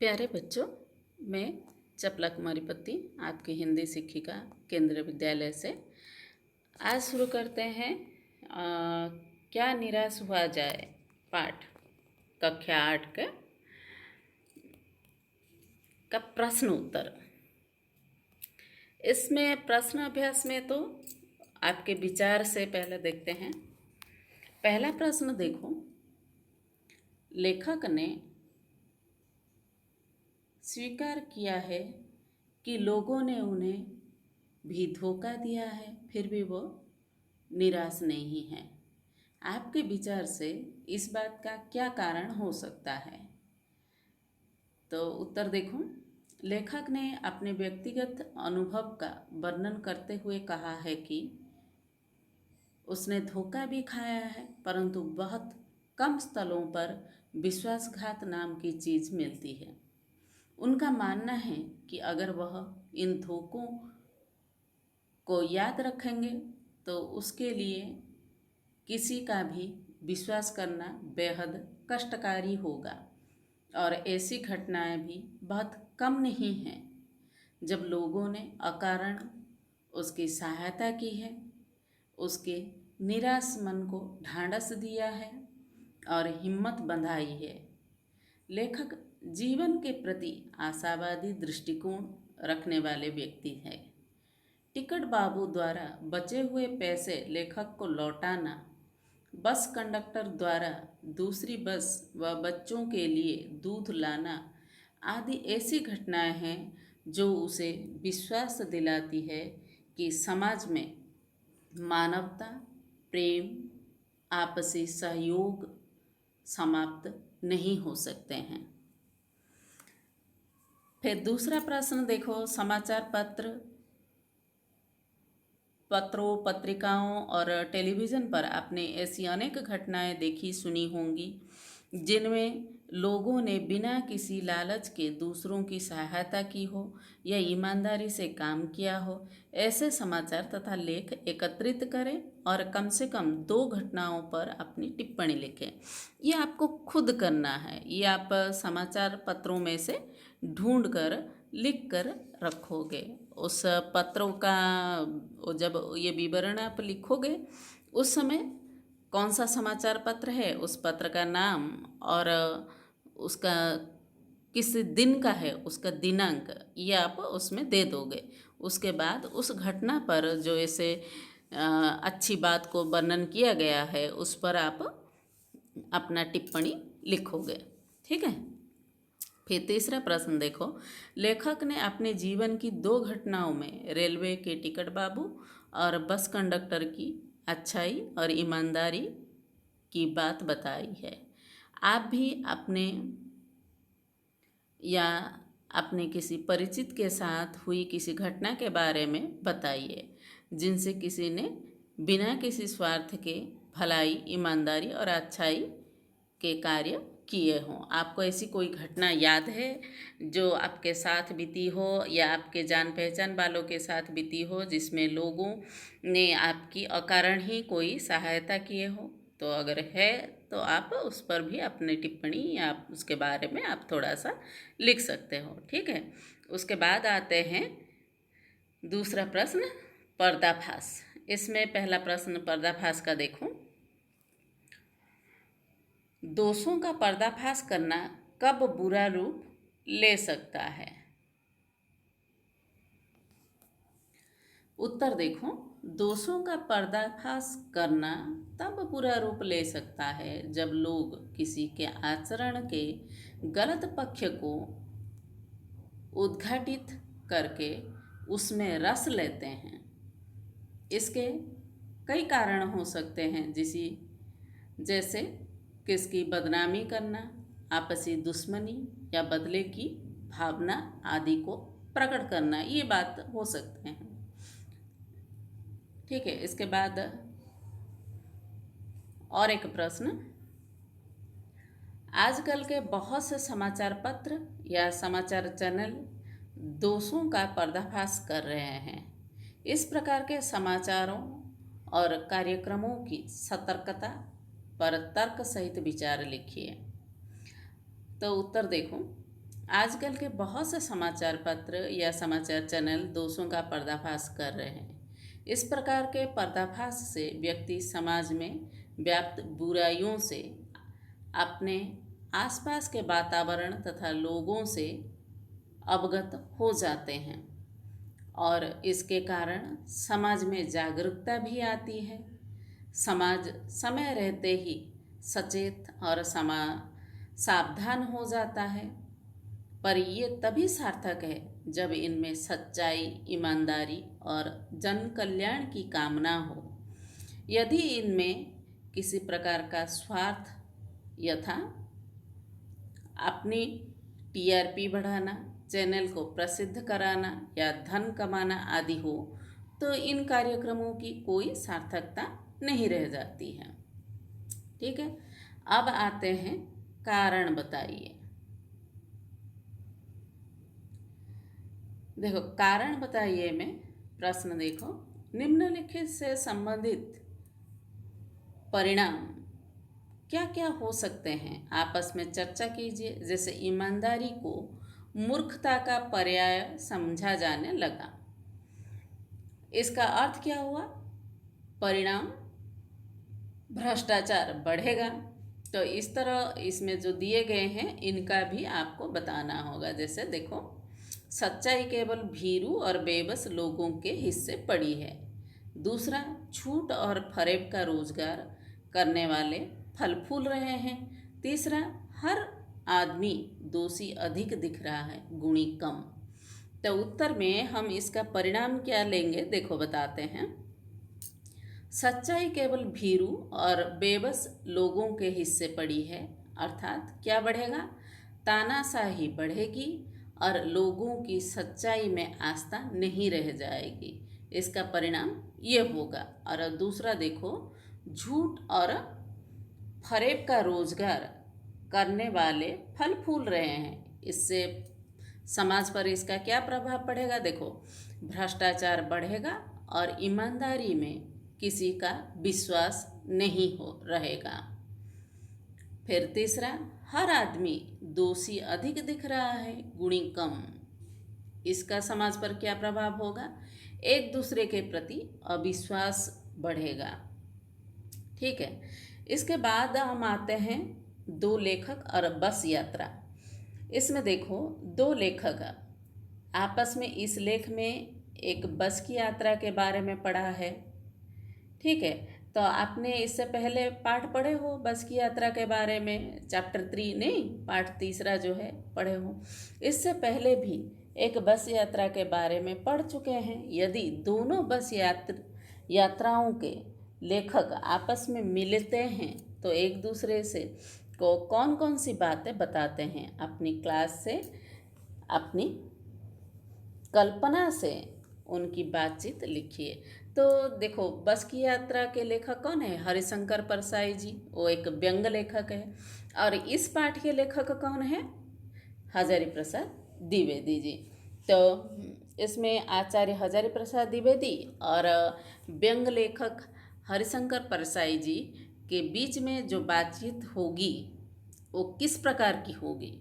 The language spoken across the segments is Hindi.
प्यारे बच्चों, मैं चपला कुमारी पत्ती आपकी हिंदी शिक्षिका केंद्रीय विद्यालय से आज शुरू करते हैं। क्या निराश हुआ जाए पाठ कक्षा 8 का प्रश्न उत्तर। इसमें प्रश्न अभ्यास में तो आपके विचार से पहले देखते हैं। पहला प्रश्न देखो, लेखक ने स्वीकार किया है कि लोगों ने उन्हें भी धोखा दिया है, फिर भी वो निराश नहीं है। आपके विचार से इस बात का क्या कारण हो सकता है? तो उत्तर देखो, लेखक ने अपने व्यक्तिगत अनुभव का वर्णन करते हुए कहा है कि उसने धोखा भी खाया है, परंतु बहुत कम स्थलों पर विश्वासघात नाम की चीज़ मिलती है। उनका मानना है कि अगर वह इन धोखों को याद रखेंगे तो उसके लिए किसी का भी विश्वास करना बेहद कष्टकारी होगा, और ऐसी घटनाएं भी बहुत कम नहीं हैं जब लोगों ने अकारण उसकी सहायता की है, उसके निराश मन को ढांढस दिया है और हिम्मत बंधाई है। लेखक जीवन के प्रति आशावादी दृष्टिकोण रखने वाले व्यक्ति हैं। टिकट बाबू द्वारा बचे हुए पैसे लेखक को लौटाना, बस कंडक्टर द्वारा दूसरी बस व बच्चों के लिए दूध लाना आदि ऐसी घटनाएं हैं जो उसे विश्वास दिलाती है कि समाज में मानवता, प्रेम, आपसी सहयोग समाप्त नहीं हो सकते हैं। फिर दूसरा प्रश्न देखो, समाचार पत्रों, पत्रिकाओं और टेलीविज़न पर आपने ऐसी अनेक घटनाएं देखी सुनी होंगी जिनमें लोगों ने बिना किसी लालच के दूसरों की सहायता की हो या ईमानदारी से काम किया हो। ऐसे समाचार तथा लेख एकत्रित करें और कम से कम 2 घटनाओं पर अपनी टिप्पणी लिखें। ये आपको खुद करना है, ये आप समाचार पत्रों में से ढूंढ कर लिख कर रखोगे। उस पत्रों का जब ये विवरण आप लिखोगे उस समय कौन सा समाचार पत्र है, उस पत्र का नाम और उसका किस दिन का है, उसका दिनांक, ये आप उसमें दे दोगे। उसके बाद उस घटना पर जो ऐसे अच्छी बात को वर्णन किया गया है उस पर आप अपना टिप्पणी लिखोगे। ठीक है। फिर तीसरा प्रश्न देखो, लेखक ने अपने जीवन की 2 घटनाओं में रेलवे के टिकट बाबू और बस कंडक्टर की अच्छाई और ईमानदारी की बात बताई है। आप भी अपने या अपने किसी परिचित के साथ हुई किसी घटना के बारे में बताइए जिनसे किसी ने बिना किसी स्वार्थ के भलाई, ईमानदारी और अच्छाई के कार्य किए हों। आपको ऐसी कोई घटना याद है जो आपके साथ बीती हो या आपके जान पहचान वालों के साथ बीती हो जिसमें लोगों ने आपकी अकारण ही कोई सहायता किए हो? तो अगर है तो आप उस पर भी अपनी टिप्पणी या उसके बारे में आप थोड़ा सा लिख सकते हो। ठीक है। उसके बाद आते हैं दूसरा प्रश्न, पर्दाफाश। इसमें पहला प्रश्न पर्दाफाश का देखो, दोषों का पर्दाफाश करना कब बुरा रूप ले सकता है? उत्तर देखो, दोषों का पर्दाफाश करना तब बुरा रूप ले सकता है जब लोग किसी के आचरण के गलत पक्ष को उद्घाटित करके उसमें रस लेते हैं। इसके कई कारण हो सकते हैं, जैसे किसकी बदनामी करना, आपसी दुश्मनी या बदले की भावना आदि को प्रकट करना, ये बात हो सकते हैं। ठीक है। इसके बाद और एक प्रश्न, आजकल के बहुत से समाचार पत्र या समाचार चैनल दोषों का पर्दाफाश कर रहे हैं। इस प्रकार के समाचारों और कार्यक्रमों की सतर्कता पर तर्क सहित विचार लिखिए। तो उत्तर देखो, आजकल के बहुत से समाचार पत्र या समाचार चैनल दोषों का पर्दाफाश कर रहे हैं। इस प्रकार के पर्दाफाश से व्यक्ति समाज में व्याप्त बुराइयों से, अपने आसपास के वातावरण तथा लोगों से अवगत हो जाते हैं और इसके कारण समाज में जागरूकता भी आती है। समाज समय रहते ही सचेत और सावधान हो जाता है, पर ये तभी सार्थक है जब इनमें सच्चाई, ईमानदारी और जन कल्याण की कामना हो। यदि इनमें किसी प्रकार का स्वार्थ यथा अपनी टीआरपी बढ़ाना, चैनल को प्रसिद्ध कराना या धन कमाना आदि हो, तो इन कार्यक्रमों की कोई सार्थकता नहीं रह जाती है। ठीक है, अब आते हैं कारण बताइए। देखो, कारण बताइए में प्रश्न देखो, निम्नलिखित से संबंधित परिणाम क्या क्या हो सकते हैं, आपस में चर्चा कीजिए। जैसे ईमानदारी को मूर्खता का पर्याय समझा जाने लगा। इसका अर्थ क्या हुआ? परिणाम भ्रष्टाचार बढ़ेगा। तो इस तरह इसमें जो दिए गए हैं इनका भी आपको बताना होगा। जैसे देखो, सच्चाई केवल भीरू और बेबस लोगों के हिस्से पड़ी है। दूसरा, झूठ और फरेब का रोजगार करने वाले फल फूल रहे हैं। तीसरा, हर आदमी दोषी अधिक दिख रहा है, गुणी कम। तो उत्तर में हम इसका परिणाम क्या लेंगे, देखो बताते हैं। सच्चाई केवल भीरू और बेबस लोगों के हिस्से पड़ी है, अर्थात क्या बढ़ेगा? तानाशाही बढ़ेगी और लोगों की सच्चाई में आस्था नहीं रह जाएगी। इसका परिणाम ये होगा। और दूसरा देखो, झूठ और फरेब का रोजगार करने वाले फल फूल रहे हैं। इससे समाज पर इसका क्या प्रभाव पड़ेगा? देखो, भ्रष्टाचार बढ़ेगा और ईमानदारी में किसी का विश्वास नहीं हो रहेगा। फिर तीसरा, हर आदमी दोषी अधिक दिख रहा है, गुणी कम। इसका समाज पर क्या प्रभाव होगा? एक दूसरे के प्रति अविश्वास बढ़ेगा। ठीक है, इसके बाद हम आते हैं दो लेखक और बस यात्रा। इसमें देखो, दो लेखक आपस में इस लेख में एक बस की यात्रा के बारे में पढ़ा है। ठीक है, तो आपने इससे पहले पाठ पढ़े हो बस की यात्रा के बारे में, चैप्टर 3 नहीं, पाठ 3 जो है पढ़े हो। इससे पहले भी एक बस यात्रा के बारे में पढ़ चुके हैं। यदि दोनों बस यात्राओं के लेखक आपस में मिलते हैं तो एक दूसरे से को कौन कौन सी बातें बताते हैं, अपनी क्लास से, अपनी कल्पना से उनकी बातचीत लिखिए। तो देखो, बस की यात्रा के लेखक कौन है? हरिशंकर परसाई जी, वो एक व्यंग लेखक है। और इस पाठ के लेखक कौन है? हजारी प्रसाद द्विवेदी जी। तो इसमें आचार्य हजारी प्रसाद द्विवेदी और व्यंग लेखक हरिशंकर परसाई जी के बीच में जो बातचीत होगी वो किस प्रकार की होगी,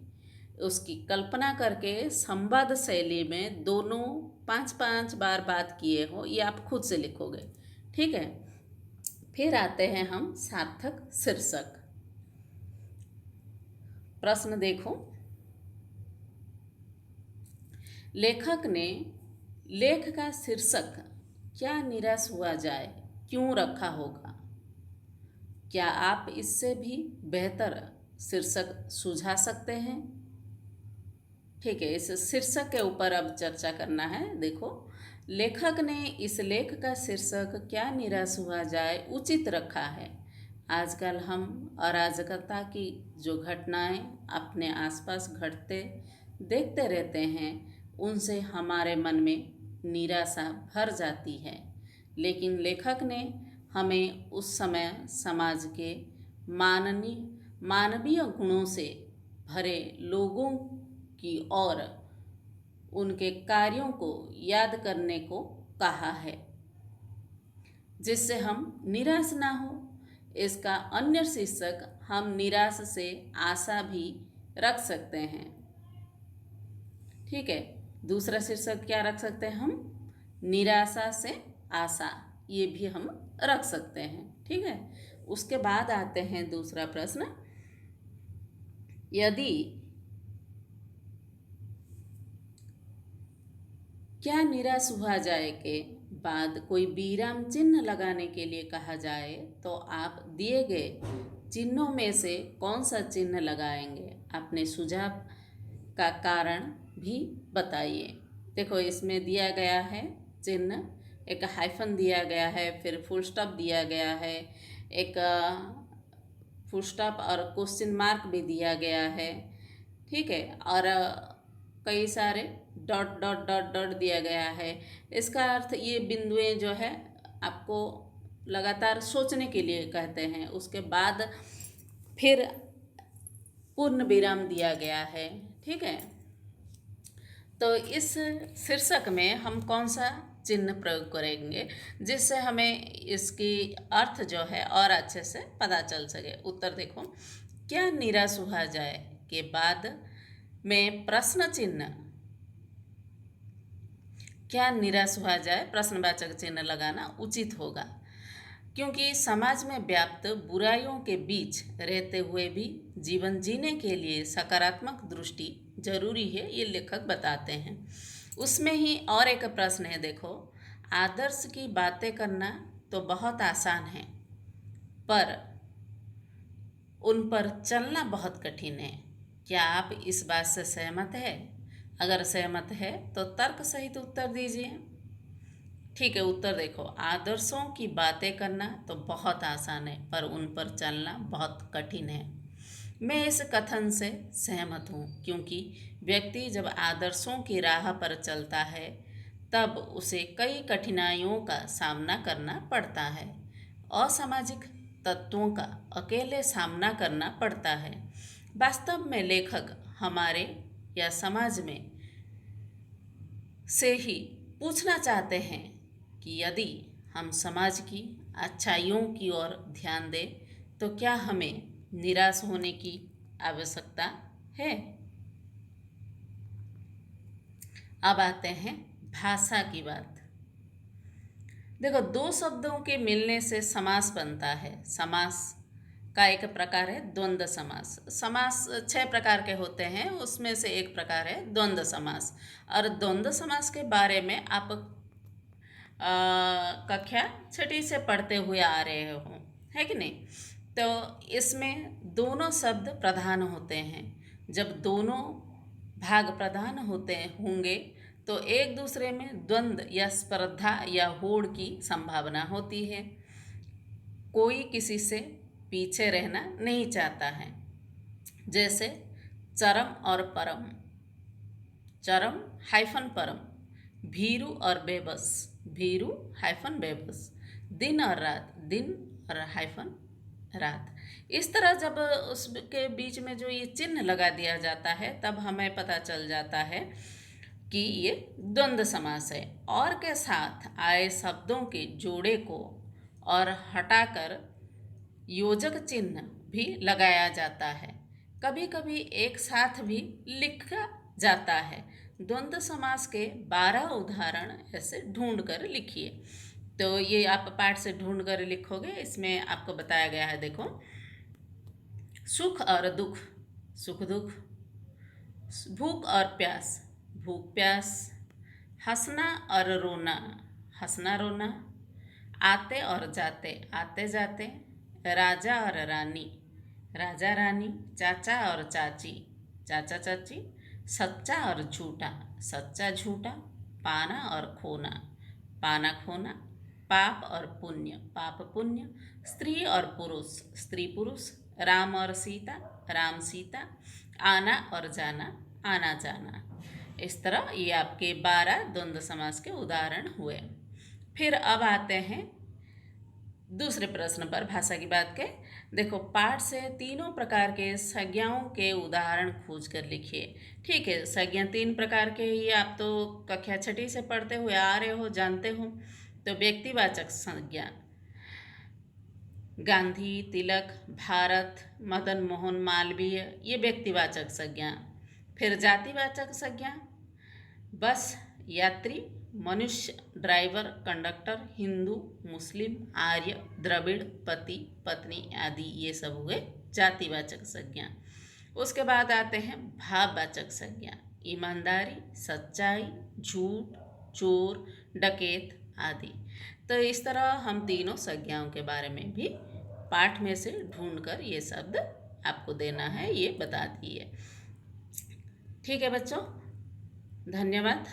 उसकी कल्पना करके संवाद शैली में दोनों 5-5 बार बात किए हो, ये आप खुद से लिखोगे। ठीक है, फिर आते हैं हम सार्थक शीर्षक। प्रश्न देखो, लेखक ने लेख का शीर्षक क्या निराश हुआ जाए क्यों रखा होगा? क्या आप इससे भी बेहतर शीर्षक सुझा सकते हैं? ठीक है, इस शीर्षक के ऊपर अब चर्चा करना है। देखो, लेखक ने इस लेख का शीर्षक क्या निराश हुआ जाए उचित रखा है। आजकल हम अराजकता की जो घटनाएं अपने आसपास घटते देखते रहते हैं, उनसे हमारे मन में निराशा भर जाती है। लेकिन लेखक ने हमें उस समय समाज के मानवीय गुणों से भरे लोगों की और उनके कार्यों को याद करने को कहा है, जिससे हम निराश ना हो। इसका अन्य शीर्षक हम निराश से आशा भी रख सकते हैं। ठीक है। दूसरा शीर्षक क्या रख सकते हैं हम? निराशा से आशा, ये भी हम रख सकते हैं। ठीक है। उसके बाद आते हैं दूसरा प्रश्न, यदि क्या निराश हुआ जाए के बाद कोई विराम चिन्ह लगाने के लिए कहा जाए तो आप दिए गए चिन्हों में से कौन सा चिन्ह लगाएंगे? अपने सुझाव का कारण भी बताइए। देखो, इसमें दिया गया है चिन्ह, एक हाइफन दिया गया है, फिर फुल स्टॉप दिया गया है, एक फुल स्टॉप और क्वेश्चन मार्क भी दिया गया है। ठीक है। और कई सारे डॉट डॉट डॉट डॉट दिया गया है। इसका अर्थ ये बिंदुएं जो है आपको लगातार सोचने के लिए कहते हैं। उसके बाद फिर पूर्ण विराम दिया गया है। ठीक है। तो इस शीर्षक में हम कौन सा चिन्ह प्रयोग करेंगे जिससे हमें इसकी अर्थ जो है और अच्छे से पता चल सके? उत्तर देखो, क्या निराश हुआ जाए के बाद में प्रश्न चिन्ह, क्या निराश हुआ जाए प्रश्नवाचक चिन्ह लगाना उचित होगा, क्योंकि समाज में व्याप्त बुराइयों के बीच रहते हुए भी जीवन जीने के लिए सकारात्मक दृष्टि जरूरी है, ये लेखक बताते हैं। उसमें ही और एक प्रश्न है, देखो, आदर्श की बातें करना तो बहुत आसान है पर उन पर चलना बहुत कठिन है। क्या आप इस बात से सहमत है? अगर सहमत है तो तर्क सहित उत्तर दीजिए। ठीक है। उत्तर देखो, आदर्शों की बातें करना तो बहुत आसान है पर उन पर चलना बहुत कठिन है। मैं इस कथन से सहमत हूँ, क्योंकि व्यक्ति जब आदर्शों की राह पर चलता है तब उसे कई कठिनाइयों का सामना करना पड़ता है। असामाजिक तत्वों का अकेले सामना करना पड़ता है। वास्तव में लेखक हमारे या समाज में से ही पूछना चाहते हैं कि यदि हम समाज की अच्छाइयों की ओर ध्यान दें तो क्या हमें निराश होने की आवश्यकता है? अब आते हैं भाषा की बात। देखो, दो शब्दों के मिलने से समास बनता है। समास का एक प्रकार है द्वंद्व समास। समास 6 प्रकार के होते हैं, उसमें से एक प्रकार है द्वंद्व समास। और द्वंद्व समास के बारे में आप कक्षा 6 से पढ़ते हुए आ रहे हो, है कि नहीं? तो इसमें दोनों शब्द प्रधान होते हैं। जब दोनों भाग प्रधान होते होंगे तो एक दूसरे में द्वंद्व या स्पर्धा या होड़ की संभावना होती है। कोई किसी से पीछे रहना नहीं चाहता है। जैसे चरम और परम, चरम हाइफन परम, भीरू और बेबस, भीरू हाइफन बेबस, दिन और रात, दिन और हाइफन रात। इस तरह जब उसके बीच में जो ये चिन्ह लगा दिया जाता है तब हमें पता चल जाता है कि ये द्वंद्व समास है। और के साथ आए शब्दों के जोड़े को और हटाकर योजक चिन्ह भी लगाया जाता है। कभी कभी एक साथ भी लिखा जाता है। द्वंद्व समास के 12 उदाहरण ऐसे ढूंढ कर लिखिए। तो ये आप पाठ से ढूंढ कर लिखोगे। इसमें आपको बताया गया है, देखो, सुख और दुख, सुख दुख, भूख और प्यास, भूख प्यास, हंसना और रोना, हंसना रोना, आते और जाते, आते जाते, राजा और रानी, राजा रानी, चाचा और चाची, चाचा चाची, सच्चा और झूठा, सच्चा झूठा, पाना और खोना, पाना खोना, पाप और पुण्य, पाप पुण्य, स्त्री और पुरुष, स्त्री पुरुष, राम और सीता, राम सीता, आना और जाना, आना जाना। इस तरह ये आपके 12 द्वंद्व समास के उदाहरण हुए। फिर अब आते हैं दूसरे प्रश्न पर, भाषा की बात के। देखो, पाठ से तीनों प्रकार के संज्ञाओं के उदाहरण खोज कर लिखिए। ठीक है। संज्ञा 3 प्रकार के ही आप तो कक्षा 6 से पढ़ते हुए आ रहे हो, जानते हो। तो व्यक्तिवाचक संज्ञा, गांधी, तिलक, भारत, मदन मोहन मालवीय, ये व्यक्तिवाचक संज्ञा। फिर जातिवाचक संज्ञा, बस यात्री, मनुष्य, ड्राइवर, कंडक्टर, हिंदू, मुस्लिम, आर्य, द्रविड़, पति, पत्नी आदि ये सब हुए जातिवाचक संज्ञा। उसके बाद आते हैं भाववाचक संज्ञा, ईमानदारी, सच्चाई, झूठ, चोर, डकैत आदि। तो इस तरह हम तीनों संज्ञाओं के बारे में भी पाठ में से ढूंढकर ये शब्द आपको देना है, ये बता दिए। ठीक है बच्चों, धन्यवाद।